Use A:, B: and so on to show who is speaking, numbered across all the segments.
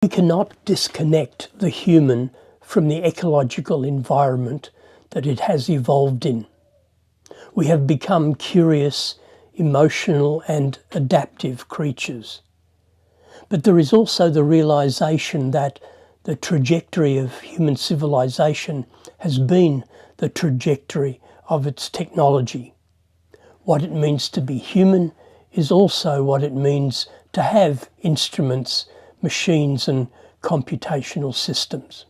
A: We cannot disconnect the human from the ecological environment that it has evolved in. We have become curious, emotional and adaptive creatures. But there is also the realization that the trajectory of human civilization has been the trajectory of its technology. What it means to be human is also what it means to have instruments, machines and computational systems.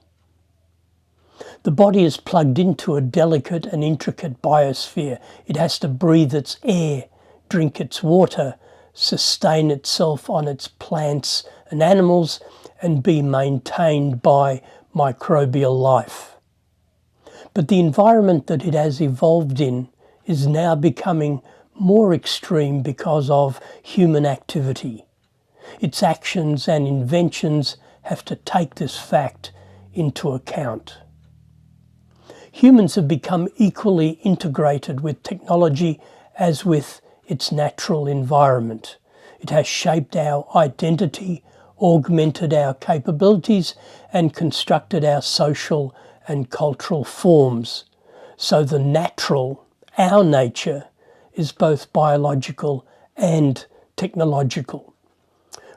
A: The body is plugged into a delicate and intricate biosphere. It has to breathe its air, drink its water, sustain itself on its plants and animals, and be maintained by microbial life. But the environment that it has evolved in is now becoming more extreme because of human activity. Its actions and inventions have to take this fact into account. Humans have become equally integrated with technology as with its natural environment. It has shaped our identity, augmented our capabilities, and constructed our social and cultural forms. So the natural, our nature, is both biological and technological.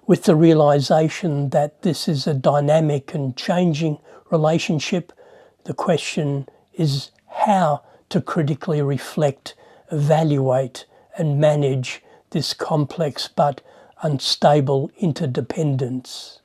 A: With the realization that this is a dynamic and changing relationship, the question is how to critically reflect, evaluate and manage this complex but unstable interdependence.